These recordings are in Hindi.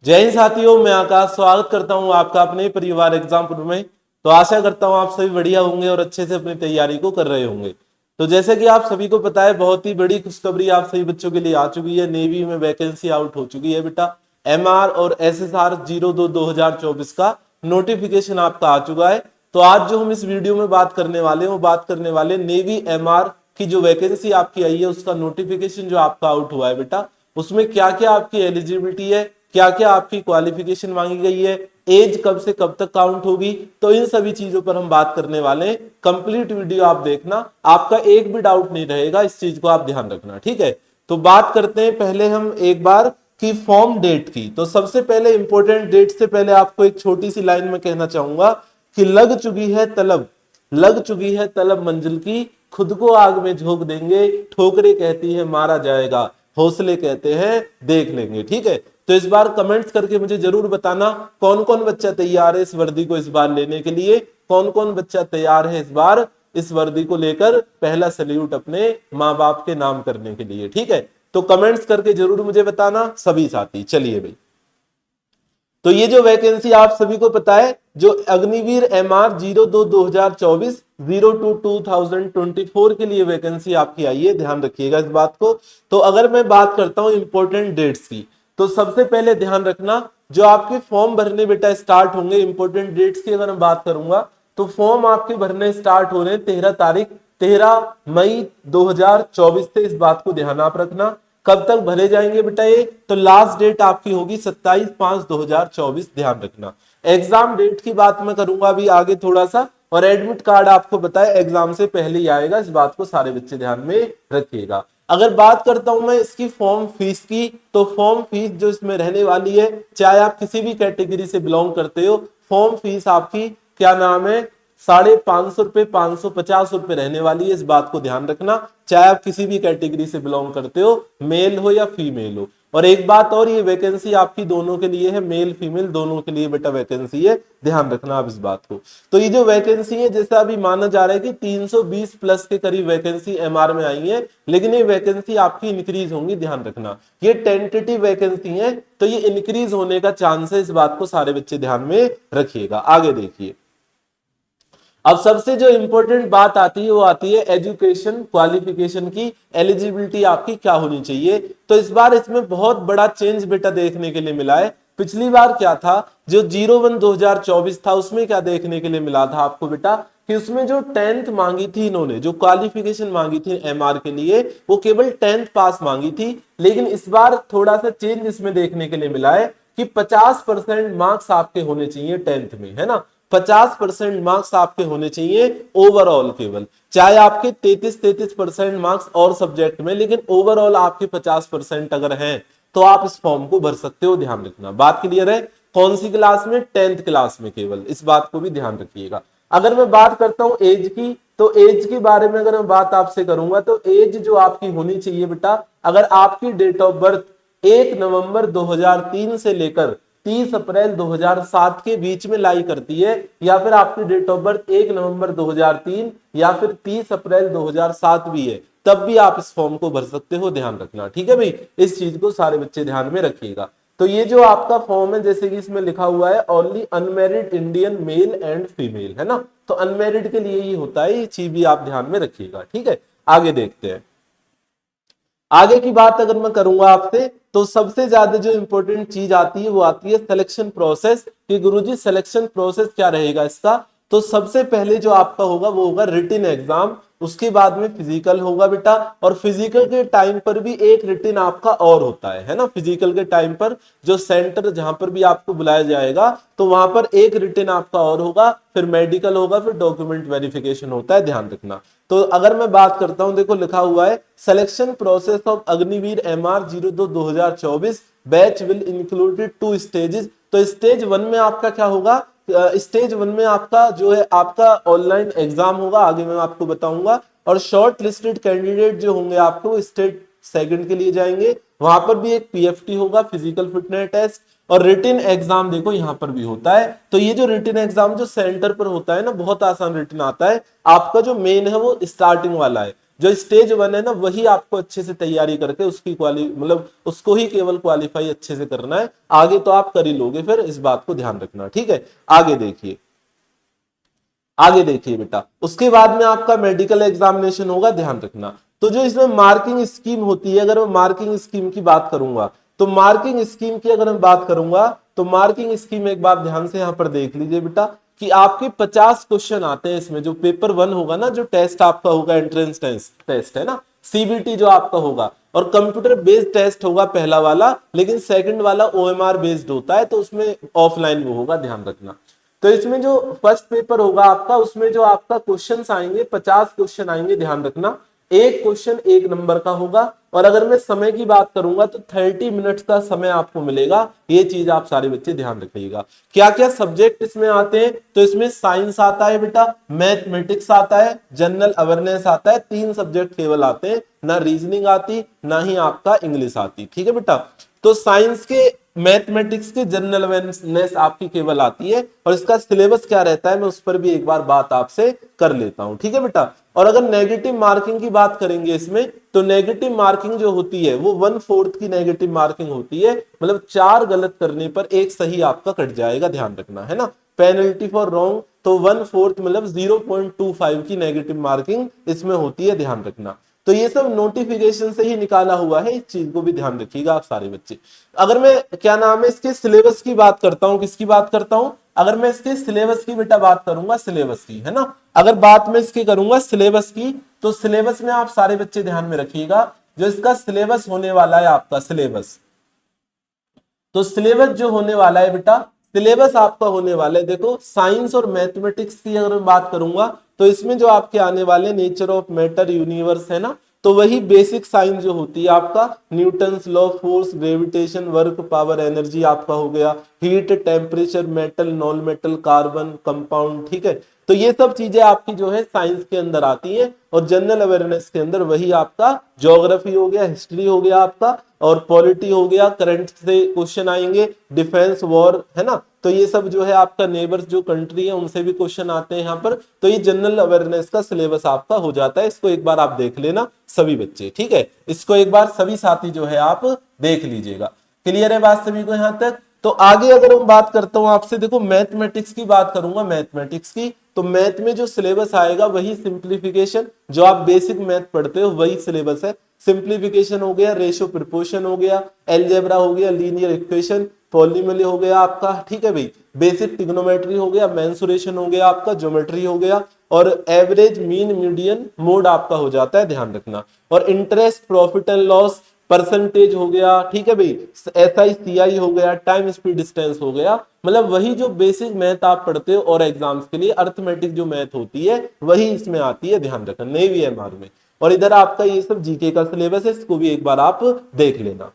जय हिंद साथियों, मैं आकाश स्वागत करता हूं आपका अपने परिवार एग्जामपुर में। तो आशा करता हूं आप सभी बढ़िया होंगे और अच्छे से अपनी तैयारी को कर रहे होंगे। तो जैसे कि आप सभी को पता है, बहुत ही बड़ी खुशखबरी आप सभी बच्चों के लिए आ चुकी है। नेवी में वैकेंसी आउट हो चुकी है बेटा। एमआर और एसएसआर 02/2024 का नोटिफिकेशन आपका आ चुका है। तो आज जो हम इस वीडियो में बात करने वाले हैं वो बात करने वाले नेवी एमआर की जो वैकेंसी आपकी आई है उसका नोटिफिकेशन जो आपका आउट हुआ है बेटा, उसमें क्या क्या आपकी एलिजिबिलिटी है, क्या क्या आपकी क्वालिफिकेशन मांगी गई है, एज कब से कब तक काउंट होगी। तो इन सभी चीजों पर हम बात करने वाले हैं। कंप्लीट वीडियो आप देखना, आपका एक भी डाउट नहीं रहेगा, इस चीज को आप ध्यान रखना, ठीक है। तो बात करते हैं पहले हम एक बार की फॉर्म डेट की। तो सबसे पहले इंपॉर्टेंट डेट से पहले आपको एक छोटी सी लाइन में कहना चाहूंगा कि लग चुकी है तलब, लग चुकी है तलब मंजिल की, खुद को आग में झोंक देंगे, ठोकरे कहती है मारा जाएगा, हौसले कहते हैं देख लेंगे, ठीक है। तो इस बार कमेंट्स करके मुझे जरूर बताना कौन कौन बच्चा तैयार है इस वर्दी को इस बार लेने के लिए, कौन कौन बच्चा तैयार है इस बार इस वर्दी को लेकर पहला सैल्यूट अपने माँ बाप के नाम करने के लिए, ठीक है। तो कमेंट्स करके जरूर मुझे बताना सभी साथी। चलिए भाई, तो ये जो वैकेंसी आप सभी को पता है, जो अग्निवीर एमआर 02/2024 02/2024 के लिए वैकेंसी आपकी आई है, ध्यान रखिएगा इस बात को। तो अगर मैं बात करता हूं इंपॉर्टेंट डेट्स की, तो सबसे पहले ध्यान रखना जो आपके फॉर्म भरने बेटा स्टार्ट होंगे, इंपॉर्टेंट डेट्स की अगर मैं बात करूंगा तो फॉर्म आपके भरने स्टार्ट हो रहे हैं 13 मई 2024 से। इस बात को ध्यान आप रखना। कब तक भरे जाएंगे बेटा ये, तो लास्ट डेट आपकी होगी 27/5/2024, ध्यान रखना। एग्जाम डेट की बात मैं करूंगा अभी आगे थोड़ा सा, और एडमिट कार्ड आपको बताए एग्जाम से पहले ही आएगा, इस बात को सारे बच्चे ध्यान में रखिएगा। अगर बात करता हूं मैं इसकी फॉर्म फीस की, तो फॉर्म फीस जो इसमें रहने वाली है, चाहे आप किसी भी कैटेगरी से बिलोंग करते हो, फॉर्म फीस आपकी क्या नाम है, 550 रुपए 550 रुपए रहने वाली है, इस बात को ध्यान रखना। चाहे आप किसी भी कैटेगरी से बिलोंग करते हो, मेल हो या फीमेल हो। और एक बात और, ये वैकेंसी आपकी दोनों के लिए है, मेल फीमेल दोनों के लिए बेटा वैकेंसी है, ध्यान रखना आप इस बात को। तो ये जो वैकेंसी है, जैसा अभी माना जा रहा है कि 320 प्लस के करीब वैकेंसी एमआर में आई है, लेकिन ये वैकेंसी आपकी इंक्रीज होंगी, ध्यान रखना। ये टेंटेटिव वैकेंसी है, तो ये इंक्रीज होने का चांस है, इस बात को सारे बच्चे ध्यान में रखिएगा। आगे देखिए, अब सबसे जो इंपॉर्टेंट बात आती है वो आती है एजुकेशन क्वालिफिकेशन की, एलिजिबिलिटी आपकी क्या होनी चाहिए। तो इस बार इसमें बहुत बड़ा चेंज बेटा देखने के लिए मिला है। पिछली बार क्या था, जो 01/2024 था, उसमें क्या देखने के लिए मिला था आपको बेटा, कि उसमें जो 10th मांगी थी इन्होंने, जो क्वालिफिकेशन मांगी थी एमआर के लिए, वो केवल 10th पास मांगी थी। लेकिन इस बार थोड़ा सा चेंज इसमें देखने के लिए मिला है कि 50% मार्क्स आपके होने चाहिए 10th में, है ना। 50% मार्क्स आपके होने चाहिए ओवरऑल केवल, चाहे आपके 33% मार्क्स और सब्जेक्ट में, लेकिन ओवरऑल आपके 50% अगर हैं तो आप इस फॉर्म को भर सकते हो, ध्यान रखना। बात क्लियर है? कौन सी क्लास में? 10th क्लास में केवल, इस बात को भी ध्यान रखिएगा। अगर मैं बात करता हूं एज की, तो एज के बारे में अगर मैं बात आपसे करूंगा, तो एज जो आपकी होनी चाहिए बेटा, अगर आपकी डेट ऑफ बर्थ 1 नवंबर 2003 से लेकर 30 अप्रैल 2007 के बीच में लाई करती है, या फिर आपकी डेट ऑफ बर्थ 1 नवंबर 2003 या फिर 30 अप्रैल 2007 भी है, तब भी आप इस फॉर्म को भर सकते हो, ध्यान रखना, ठीक है भाई। इस चीज को सारे बच्चे ध्यान में रखिएगा। तो ये जो आपका फॉर्म है, जैसे कि इसमें लिखा हुआ है only unmarried Indian male and female, है ना। तो अनमैरिड के लिए ही होता है, ये चीज भी आप ध्यान में रखिएगा, ठीक है। आगे देखते हैं। आगे की बात अगर मैं करूंगा आपसे, तो सबसे ज्यादा जो इंपॉर्टेंट चीज आती है वो आती है सिलेक्शन प्रोसेस, कि गुरुजी सिलेक्शन प्रोसेस क्या रहेगा इसका। तो सबसे पहले जो आपका होगा वो होगा रिटन एग्जाम, उसके बाद में फिजिकल होगा बेटा, और फिजिकल के टाइम पर भी एक रिटन आपका और होता है ना। फिजिकल के टाइम पर जो सेंटर जहां पर भी आपको बुलाया जाएगा, तो वहां पर एक रिटन आपका और होगा, फिर मेडिकल होगा, फिर डॉक्यूमेंट वेरिफिकेशन होता है, ध्यान रखना। तो अगर मैं बात करता हूं, देखो लिखा हुआ है selection process of Agniveer MR 02/2024 batch will included 2 stages. तो स्टेज 1 में आपका क्या होगा, स्टेज 1 में आपका जो है आपका ऑनलाइन एग्जाम होगा, आगे मैं आपको बताऊंगा। और शॉर्ट लिस्टेड कैंडिडेट जो होंगे आपको वो स्टेज 2 के लिए जाएंगे, वहां पर भी एक पीएफटी होगा, फिजिकल फिटनेस टेस्ट, और रिटन एग्जाम देखो यहां पर भी होता है। तो ये जो रिटन एग्जाम जो सेंटर पर होता है ना, बहुत आसान रिटन आता है आपका, जो मेन है वो स्टार्टिंग वाला है। जो स्टेज 1 है ना वही आपको अच्छे से तैयारी करके उसकी मतलब उसको ही केवल क्वालिफाई अच्छे से करना है, आगे तो आप कर ही लोगे, फिर इस बात को ध्यान रखना। ठीक है, आगे देखिए, आगे देखिए बेटा, उसके बाद में आपका मेडिकल एग्जामिनेशन होगा, ध्यान रखना। तो जो इसमें मार्किंग स्कीम होती है, अगर मैं मार्किंग स्कीम की बात करूंगा, तो मार्किंग स्कीम की अगर मैं बात करूंगा, तो मार्किंग स्कीम एक बार ध्यान से यहां पर देख लीजिए बेटा, कि आपके 50 क्वेश्चन आते हैं इसमें। जो पेपर 1 होगा ना, जो टेस्ट आपका होगा, एंट्रेंस टेस्ट है ना, सीबीटी जो आपका होगा, और कंप्यूटर बेस्ड टेस्ट होगा पहला वाला, लेकिन सेकंड वाला ओएमआर बेस्ड होता है, तो उसमें ऑफलाइन वो होगा, ध्यान रखना। तो इसमें जो फर्स्ट पेपर होगा आपका, उसमें जो आपका क्वेश्चंस आएंगे, 50 क्वेश्चन आएंगे, ध्यान रखना। एक क्वेश्चन 1 नंबर का होगा, और अगर मैं समय की बात करूंगा तो 30 मिनट्स का समय आपको मिलेगा। ये चीज आप सारे बच्चे ध्यान रखिएगा। क्या क्या सब्जेक्ट इसमें आते हैं, तो इसमें साइंस आता है बेटा, मैथमेटिक्स आता है, जनरल अवेयरनेस आता है, 3 सब्जेक्ट केवल आते हैं, ना रीजनिंग आती, ना ही आपका इंग्लिश आती। ठीक है बेटा, तो साइंस के, मैथमेटिक्स के, जनरल अवेयरनेस आपकी केवल आती है, और इसका सिलेबस क्या रहता है मैं उस पर भी एक बार बात आपसे कर लेता हूं। ठीक है बेटा, और अगर नेगेटिव मार्किंग की बात करेंगे इसमें, तो नेगेटिव मार्किंग जो होती है वो 1/4 की नेगेटिव मार्किंग होती है, मतलब 4 गलत करने पर 1 सही आपका कट जाएगा, ध्यान रखना है ना। पेनल्टी फॉर रॉन्ग, तो 1/4 मतलब 0.25 की नेगेटिव मार्किंग इसमें होती है, ध्यान रखना। तो ये सब नोटिफिकेशन से ही निकाला हुआ है, इस चीज को भी ध्यान रखिएगा आप सारे बच्चे। अगर मैं क्या नाम है इसके सिलेबस की बात करता हूं, किसकी बात करता हूं, अगर मैं इसके सिलेबस की बेटा बात करूंगा, सिलेबस की है ना, अगर बात मैं इसकी करूंगा सिलेबस की, तो सिलेबस में आप सारे बच्चे ध्यान में रखिएगा, जो इसका सिलेबस होने वाला है आपका सिलेबस, तो सिलेबस जो होने वाला है बेटा, सिलेबस आपका होने वाला है, देखो साइंस और मैथमेटिक्स की अगर मैं बात करूंगा, तो इसमें जो आपके आने वाले नेचर ऑफ मैटर, यूनिवर्स है ना, तो वही बेसिक साइंस जो होती है आपका, Newton's law, force, gravitation, work, power, energy आपका हो गया, heat, temperature, metal, non metal, carbon, compound. ठीक है, तो ये सब चीजें आपकी जो है साइंस के अंदर आती हैं, और जनरल अवेयरनेस के अंदर वही आपका ज्योग्राफी हो गया, हिस्ट्री हो गया आपका, और पॉलिटी हो गया, करंट से क्वेश्चन आएंगे, डिफेंस, वॉर है ना, तो ये सब जो है आपका नेबर्स जो कंट्री है उनसे भी क्वेश्चन आते हैं यहाँ पर। तो ये जनरल अवेयरनेस का सिलेबस आपका हो जाता है, इसको एक बार आप देख लेना सभी बच्चे। ठीक है, इसको एक बार सभी साथी जो है आप देख लीजिएगा। क्लियर है बात सभी को यहां तक। तो आगे अगर हम बात करता हूं आपसे, देखो मैथमेटिक्स की बात करूंगा, मैथमेटिक्स की, तो मैथ में जो सिलेबस आएगा वही सिंप्लीफिकेशन, जो आप बेसिक मैथ पढ़ते हो वही सिलेबस है। सिंप्लीफिकेशन हो गया, रेशो प्रोपोर्शन हो गया, अलजेब्रा हो गया, लीनियर इक्वेशन, पॉलीनोमियल हो गया आपका। ठीक है भाई, बेसिक ट्रिग्नोमेट्री हो गया, मेंसुरेशन हो गया आपका, ज्योमेट्री हो गया, और एवरेज, मीन, मीडियन, मोड आपका हो जाता है, ध्यान रखना। और interest, profit and loss, percentage हो गया। ठीक है भाई, एसआई, सीआई हो गया, टाइम स्पीड डिस्टेंस हो गया, मतलब वही जो बेसिक मैथ आप पढ़ते हो और एग्जाम्स के लिए अर्थमेटिक जो मैथ होती है वही इसमें आती है, ध्यान रखना, नेवी एमआर में। और इधर आपका ये सब जीके का सिलेबस है, इसको भी एक बार आप देख लेना।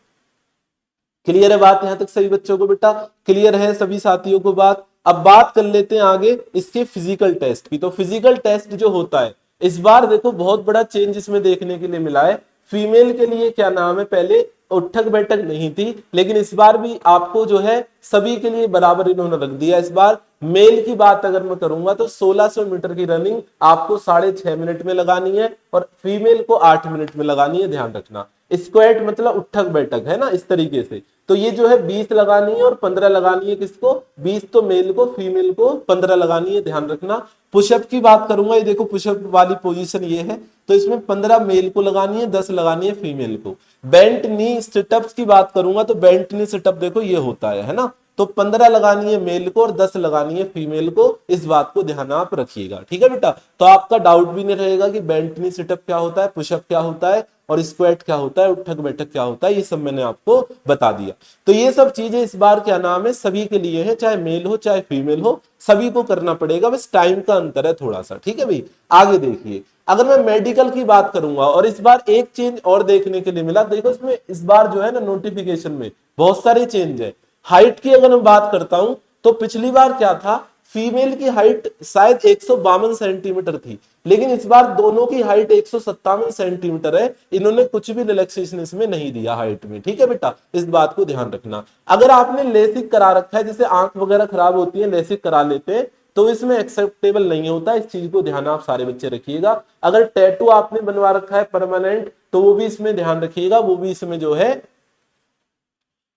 क्लियर है बात यहां तक सभी बच्चों को बेटा? क्लियर है सभी साथियों को बात? अब बात कर लेते हैं आगे इसके फिजिकल टेस्ट की। तो फिजिकल टेस्ट जो होता है इस बार देखो बहुत बड़ा चेंज इसमें देखने के लिए मिला है। फीमेल के लिए क्या नाम है, पहले उठक बैठक नहीं थी, लेकिन इस बार भी आपको जो है सभी के लिए बराबर इन्होंने रख दिया। इस बार मेल की बात अगर मैं करूंगा तो 1600 मीटर की रनिंग आपको 6.5 मिनट में लगानी है, और फीमेल को 8 मिनट में लगानी है, ध्यान रखना। स्क्वाट मतलब उठक बैठक है ना, इस तरीके से। तो ये जो है 20 लगानी है और 15 लगानी है, किसको? 20 तो मेल को, फीमेल को 15 लगानी है, ध्यान रखना। पुशअप की बात करूंगा, ये देखो पुशअप वाली पोजीशन ये है, तो इसमें 15 मेल को लगानी है, 10 लगानी है फीमेल को। बेंट नी सिटअप्स की बात करूंगा तो बेंट नी सिटअप देखो ये होता है ना, तो 15 लगानी है मेल को और 10 लगानी है फीमेल को, इस बात को ध्यान आप रखिएगा। ठीक है बेटा, तो आपका डाउट भी नहीं रहेगा कि बेंट नी सिटअप क्या होता है, पुशअप क्या होता है, और स्क्वाट क्या होता है, उठक बैठक क्या होता है, ये सब मैंने आपको बता दिया। तो ये सब चीजें इस बार क्या नाम है सभी के लिए है, चाहे मेल हो चाहे फीमेल हो, सभी को करना पड़ेगा, बस टाइम का अंतर है थोड़ा सा। ठीक है भाई, आगे देखिए। अगर मैं मेडिकल की बात करूंगा, और इस बार एक चेंज और देखने के लिए मिला, देखो इसमें इस बार जो है ना नोटिफिकेशन में बहुत सारे चेंज है। हाइट की अगर मैं बात करता हूं तो पिछली बार क्या था, फीमेल की हाइट शायद 152 सेंटीमीटर थी, लेकिन इस बार दोनों की हाइट 157 सेंटीमीटर है। इन्होंने कुछ भी रिलैक्सेशन इसमें नहीं दिया हाइट में। ठीक है बेटा, इस बात को ध्यान रखना। अगर आपने लेसिक करा रखा है, जैसे आंख वगैरह खराब होती है लेसिक करा लेते हैं, तो इसमें एक्सेप्टेबल नहीं होता। इस चीज को ध्यान आप सारे बच्चे रखिएगा। अगर टैटू आपने बनवा रखा है परमानेंट तो वो भी इसमें ध्यान रखिएगा, वो भी इसमें जो है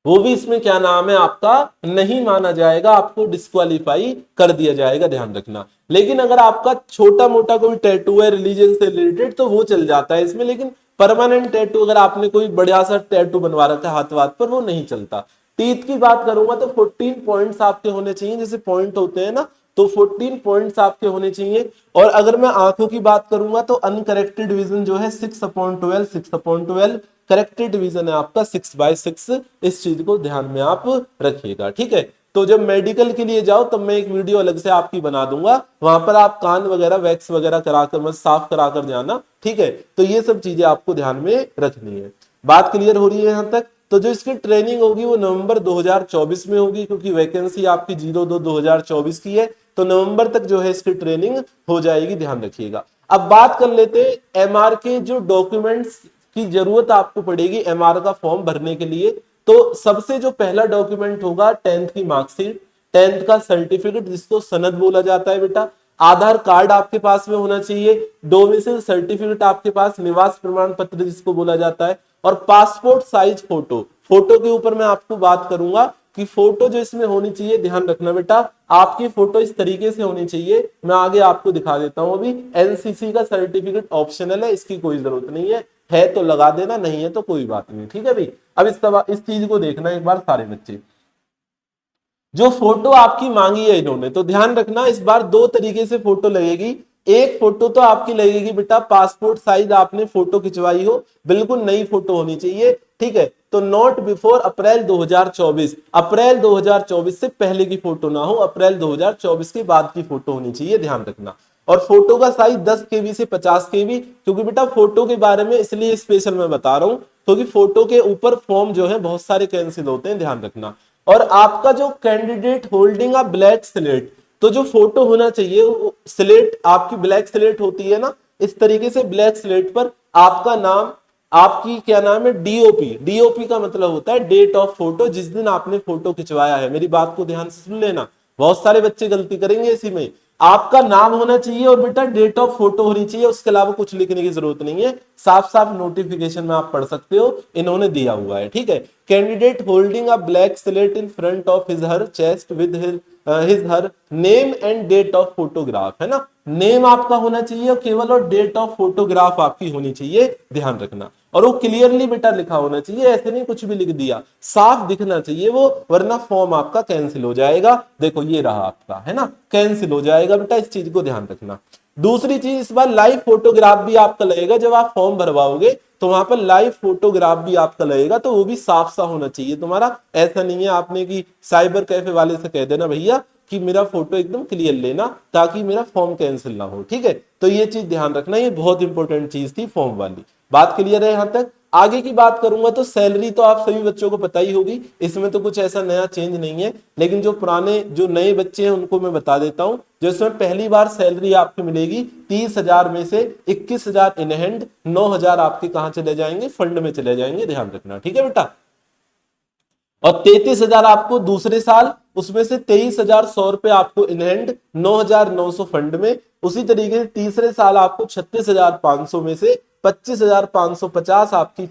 वो भी इसमें क्या नाम है आपका नहीं माना जाएगा, आपको डिस्क्वालीफाई कर दिया जाएगा, ध्यान रखना। लेकिन अगर आपका छोटा मोटा कोई टैटू है रिलीजन से रिलेटेड तो वो चल जाता है इसमें, लेकिन परमानेंट टैटू अगर आपने कोई बढ़िया सा टैटू बनवा रखा है हाथ वाथ पर वो नहीं चलता। टीथ की बात करूंगा तो 14 पॉइंट्स आपके होने चाहिए, जैसे पॉइंट होते हैं ना, तो 14 पॉइंट्स आपके होने चाहिए। और अगर मैं आंखों की बात करूंगा तो अनकरेक्टेड विजन जो है 6/12, 6/12 करेक्टेड डिवीजन है आपका 6/6। इस चीज को ध्यान में आप रखिएगा, ठीक है। तो जब मेडिकल के लिए जाओ तब मैं एक वीडियो अलग से आपकी बना दूंगा, वहां पर आप कान वगैरह वैक्स वगैरह कराकर मत साफ कराकर जाना, ठीक है। तो ये सब चीजें आपको ध्यान में रखनी है। बात क्लियर हो रही है यहां तक। तो जो इसकी ट्रेनिंग होगी वो नवंबर 2024 में होगी, क्योंकि वैकेंसी आपकी 02/2024 की है, तो नवंबर तक जो है इसकी ट्रेनिंग हो जाएगी, ध्यान रखिएगा। अब बात कर लेते हैं एमआर के जो डॉक्यूमेंट्स की जरूरत आपको पड़ेगी एमआर का फॉर्म भरने के लिए। तो सबसे जो पहला डॉक्यूमेंट होगा 10th की मार्कशीट, 10th का सर्टिफिकेट जिसको सनद बोला जाता है बेटा। आधार कार्ड आपके पास में होना चाहिए, डोमिसाइल सर्टिफिकेट आपके पास, निवास प्रमाण पत्र जिसको बोला जाता है, और पासपोर्ट साइज फोटो। फोटो के ऊपर मैं आपको बात करूंगा कि फोटो जो इसमें होनी चाहिए, ध्यान रखना बेटा, आपकी फोटो इस तरीके से होनी चाहिए। मैं आगे आपको दिखा देता हूं। अभी एनसीसी का सर्टिफिकेट ऑप्शनल है, इसकी कोई जरूरत नहीं है तो लगा देना, नहीं है तो कोई बात नहीं, ठीक है भाई। अब इस चीज को देखना एक बार सारे बच्चे। जो फोटो आपकी मांगी है इन्होंने, तो ध्यान रखना इस बार दो तरीके से फोटो लगेगी। एक फोटो तो आपकी लगेगी बेटा पासपोर्ट साइज आपने फोटो खिंचवाई हो, बिल्कुल नई फोटो होनी चाहिए, ठीक है। तो नॉट बिफोर अप्रैल 2024, अप्रैल 2024 से पहले की फोटो ना हो, अप्रैल 2024 के बाद की फोटो होनी चाहिए, ध्यान रखना। और फोटो का साइज 10 KB से 50 KB, क्योंकि बेटा फोटो के बारे में इसलिए स्पेशल मैं बता रहा हूं क्योंकि फोटो के ऊपर फॉर्म जो है बहुत सारे कैंसिल होते हैं, ध्यान रखना। और आपका जो candidate holding a black slate, तो जो फोटो होना चाहिए वो स्लेट आपकी ब्लैक स्लेट होती है ना, इस तरीके से ब्लैक स्लेट पर आपका नाम, आपकी क्या नाम है डीओपी, डीओपी का मतलब होता है डेट ऑफ फोटो, जिस दिन आपने फोटो खिंचवाया है। मेरी बात को ध्यान से सुन लेना, बहुत सारे बच्चे गलती करेंगे इसी में। आपका नाम होना चाहिए और बेटा डेट ऑफ फोटो होनी चाहिए, उसके अलावा कुछ लिखने की जरूरत नहीं है, साफ साफ नोटिफिकेशन में आप पढ़ सकते हो, इन्होंने दिया हुआ है, ठीक है। Candidate holding a black slate in front of his her chest with his her name and date of photograph, है ना। नेम आपका होना चाहिए और केवल और डेट ऑफ फोटोग्राफ आपकी होनी चाहिए, ध्यान रखना। और वो क्लियरली बेटा लिखा होना चाहिए, ऐसे नहीं कुछ भी लिख दिया, साफ दिखना चाहिए वो, वरना फॉर्म आपका कैंसिल हो जाएगा। देखो ये रहा आपका, है ना, कैंसिल हो जाएगा बेटा, इस चीज को ध्यान रखना। दूसरी चीज, इस बार लाइव फोटोग्राफ भी आपका लगेगा, जब आप फॉर्म भरवाओगे तो वहां पर लाइव फोटोग्राफ भी आपका लगेगा, तो वो भी साफ सा होना चाहिए तुम्हारा। ऐसा नहीं है आपने कि साइबर कैफे वाले से कह देना भैया कि मेरा फोटो एकदम क्लियर लेना ताकि मेरा फॉर्म कैंसिल ना हो, ठीक है। तो ये चीज ध्यान रखना, ये बहुत इंपॉर्टेंट चीज थी फॉर्म वाली। बात क्लियर है यहां तक। आगे की बात करूंगा तो सैलरी तो आप सभी बच्चों को पता ही होगी, इसमें तो कुछ ऐसा नया चेंज नहीं है, लेकिन जो पुराने जो नए बच्चे हैं उनको मैं बता देता हूं। जो इसमें पहली बार सैलरी आपकी मिलेगी 30,000 में से 21,000 इन हैंड, 9,000 आपके कहां चले जाएंगे, फंड में चले जाएंगे, ध्यान रखना, ठीक है बेटा। और 33,000 आपको दूसरे साल, उसमें से 23,100 रुपए आपको इन हैंड, 9,900 फंड में। उसी तरीके से तीसरे साल आपको 36,500 में से 25,550 आपकी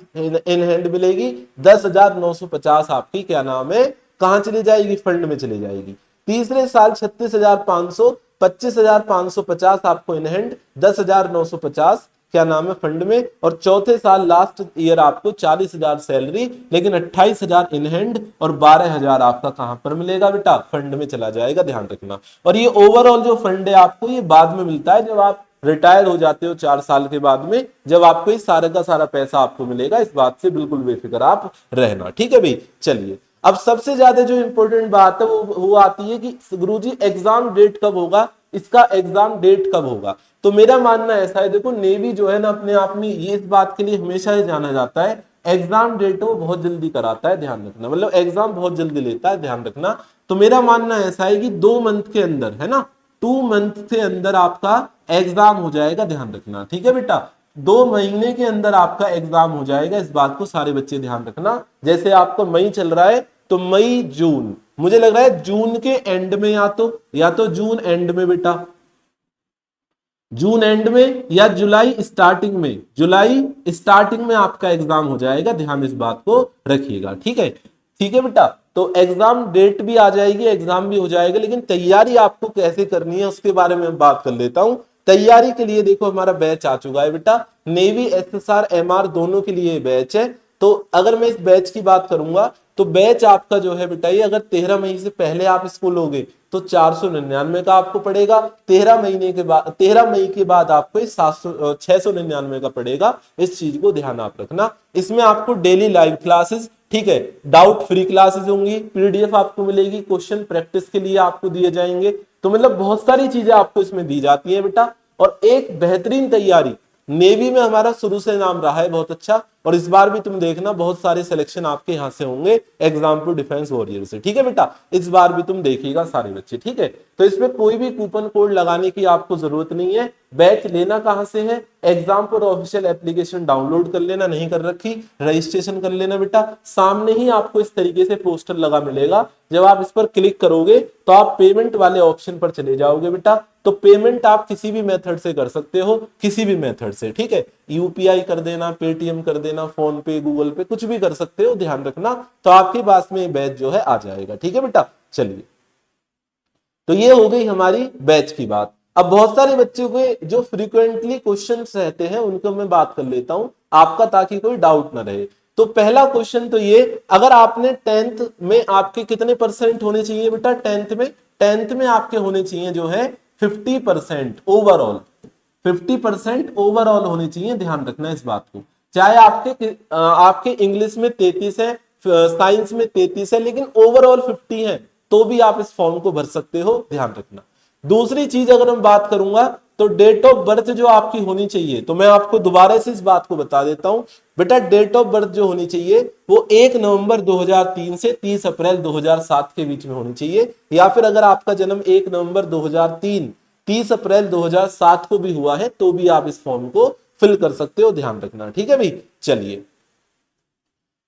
इन हैंड मिलेगी, 10,950 आपकी क्या नाम है कहां चली जाएगी, फंड में चली जाएगी। तीसरे साल 36,500, 25,550 आपको इन हैंड, 10,950 क्या नाम है फंड में। और चौथे साल लास्ट ईयर आपको 40,000 सैलरी, लेकिन 28,000 इन हैंड और 12,000 आपका कहां पर मिलेगा बेटा, फंड में चला जाएगा, ध्यान रखना। और ये ओवरऑल जो फंड है आपको ये बाद में मिलता है, जब आप रिटायर हो जाते हो 4 साल के बाद में, जब आपको इस सारे का सारा पैसा आपको मिलेगा, इस बात से बिल्कुल बेफिक्र आप रहना, ठीक है भाई। चलिए अब सबसे ज्यादा जो इंपॉर्टेंट बात है वो आती है कि गुरुजी एग्जाम डेट कब होगा, इसका एग्जाम डेट कब होगा। तो मेरा मानना ऐसा है, देखो नेवी जो है ना अपने आप में ये इस बात के लिए हमेशा ही जाना जाता है, एग्जाम डेट वो बहुत जल्दी कराता है, ध्यान रखना, मतलब एग्जाम बहुत जल्दी लेता है, ध्यान रखना। तो मेरा मानना ऐसा है कि 2 मंथ के अंदर, है ना, 2 मंथ के अंदर आपका एग्जाम हो जाएगा, ध्यान रखना, ठीक है बेटा। 2 महीने के अंदर आपका एग्जाम हो जाएगा, इस बात को सारे बच्चे ध्यान रखना। जैसे आपका मई चल रहा है तो मई जून, मुझे लग रहा है जून के एंड में, या तो जून एंड में बेटा, जून एंड में या जुलाई स्टार्टिंग में, जुलाई स्टार्टिंग में आपका एग्जाम हो जाएगा, ध्यान इस बात को रखिएगा। ठीक है, ठीक है बेटा। तो एग्जाम डेट भी आ जाएगी, एग्जाम भी हो जाएगा, लेकिन तैयारी आपको कैसे करनी है उसके बारे में बात कर लेता हूं। तैयारी के लिए देखो हमारा बैच आ चुका है बेटा, नेवी एसएसआर एमआर दोनों के लिए बैच है। तो अगर मैं इस बैच की बात करूंगा तो बैच आपका जो है बेटा, ये अगर 13 मई से पहले आप इसको लोगे तो 499 का आपको पड़ेगा, 13 मई के बाद आपको 699 का पड़ेगा। इस चीज को ध्यान आप रखना। इसमें आपको डेली लाइव क्लासेस, ठीक है, डाउट फ्री क्लासेस होंगी, पीडीएफ आपको मिलेगी, क्वेश्चन प्रैक्टिस के लिए आपको दिए जाएंगे। तो मतलब बहुत सारी चीजें आपको इसमें दी जाती है बेटा, और एक बेहतरीन तैयारी। नेवी में हमारा शुरू से नाम रहा है बहुत अच्छा, और इस बार भी तुम देखना बहुत सारे सिलेक्शन आपके यहां से होंगे एग्जाम टू डिफेंस वॉरियर से। ठीक है बेटा, इस बार भी तुम देखिएगा सारे बच्चे। ठीक है, तो इसमें कोई भी कूपन कोड लगाने की आपको जरूरत नहीं है। बैच लेना कहां से है, एग्जाम पर ऑफिशियल एप्लीकेशन डाउनलोड कर लेना, नहीं कर रखी रजिस्ट्रेशन कर लेना बेटा। सामने ही आपको इस तरीके से पोस्टर लगा मिलेगा, जब आप इस पर क्लिक करोगे तो आप पेमेंट वाले ऑप्शन पर चले जाओगे बेटा। तो पेमेंट आप किसी भी मेथड से कर सकते हो, किसी भी मेथड से। ठीक है, यूपीआई कर देना, पेटीएम कर देना, फोन पे, गूगल पे, कुछ भी कर सकते हो, ध्यान रखना। तो आपके पास में बैच जो है आ जाएगा। ठीक है बेटा, चलिए, तो ये हो गई हमारी बैच की बात। अब बहुत सारे बच्चों के जो फ्रीक्वेंटली क्वेश्चंस रहते हैं उनको मैं बात कर लेता हूं आपका, ताकि कोई डाउट ना रहे। तो पहला क्वेश्चन तो ये, अगर आपने 10th में आपके कितने परसेंट होने चाहिए बेटा, 10th में आपके होने चाहिए जो है 50% ओवरऑल, 50% ओवरऑल होने चाहिए, ध्यान रखना इस बात को। चाहे आपके इंग्लिश में 33 है, साइंस में 33 है, लेकिन ओवरऑल 50 है, तो भी आप इस फॉर्म को भर सकते हो, ध्यान रखना। दूसरी चीज अगर मैं बात करूंगा तो डेट ऑफ बर्थ जो आपकी होनी चाहिए, तो मैं आपको दोबारा से इस बात को बता देता हूं बेटा। डेट ऑफ बर्थ जो होनी चाहिए वो 1 नवंबर 2003 से 30 अप्रैल 2007 के बीच में होनी चाहिए, या फिर अगर आपका जन्म 1 नवंबर 2003 30 अप्रैल 2007 को भी हुआ है तो भी आप इस फॉर्म को फिल कर सकते हो, ध्यान रखना। ठीक है भाई, चलिए,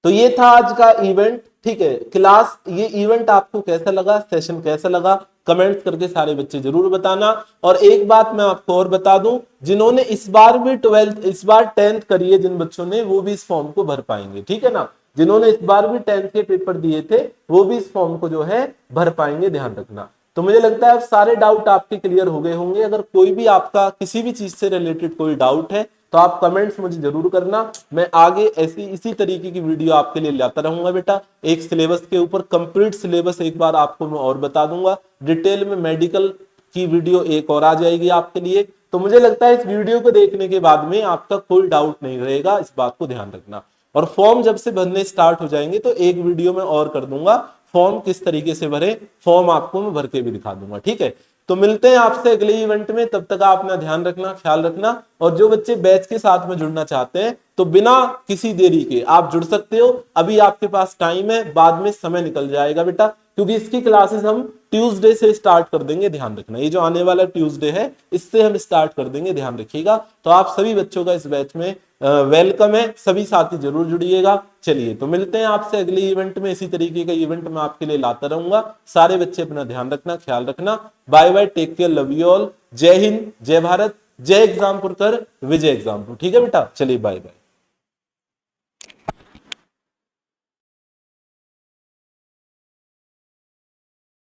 तो ये था आज का इवेंट। ठीक है क्लास, ये इवेंट आपको कैसा लगा, सेशन कैसा लगा, कमेंट्स करके सारे बच्चे जरूर बताना। और एक बात मैं आपको और बता दूं, जिन्होंने इस बार भी 12th, इस बार 10th करी है जिन बच्चों ने, वो भी इस फॉर्म को भर पाएंगे। ठीक है ना, जिन्होंने इस बार भी 10th के पेपर दिए थे वो भी इस फॉर्म को जो है भर पाएंगे, ध्यान रखना। तो मुझे लगता है अब सारे डाउट आपके क्लियर हो गए होंगे। अगर कोई भी आपका किसी भी चीज से रिलेटेड कोई डाउट है तो आप कमेंट्स मुझे जरूर करना। मैं आगे ऐसी इसी तरीके की वीडियो आपके लिए लाता रहूंगा बेटा। एक सिलेबस के ऊपर कंप्लीट सिलेबस एक बार आपको मैं और बता दूंगा, डिटेल में मेडिकल की वीडियो एक और आ जाएगी आपके लिए। तो मुझे लगता है इस वीडियो को देखने के बाद में आपका कोई डाउट नहीं रहेगा, इस बात को ध्यान रखना। और फॉर्म जब से भरने स्टार्ट हो जाएंगे तो एक वीडियो में और कर दूंगा, फॉर्म किस तरीके से भरे, फॉर्म आपको मैं भर के भी दिखा दूंगा। ठीक है, तो मिलते हैं आपसे अगले इवेंट में, तब तक आप अपना ध्यान रखना, ख्याल रखना। और जो बच्चे बैच के साथ में जुड़ना चाहते हैं तो बिना किसी देरी के आप जुड़ सकते हो, अभी आपके पास टाइम है, बाद में समय निकल जाएगा बेटा, क्योंकि इसकी क्लासेस हम ट्यूसडे से स्टार्ट कर देंगे, ध्यान रखना। ये जो आने वाला ट्यूसडे है इससे हम स्टार्ट कर देंगे, ध्यान रखिएगा। तो आप सभी बच्चों का इस बैच में वेलकम है, सभी साथी जरूर जुड़िएगा। चलिए, तो मिलते हैं आपसे अगले इवेंट में, इसी तरीके का इवेंट मैं आपके लिए लाता रहूंगा। सारे बच्चे अपना ध्यान रखना, ख्याल रखना। Bye bye, take care, love you all. जय हिंद, जय भारत, जय एग्जामपुर कर, विजय एग्जामपुर। ठीक है बेटा, चलिए बाय बाय।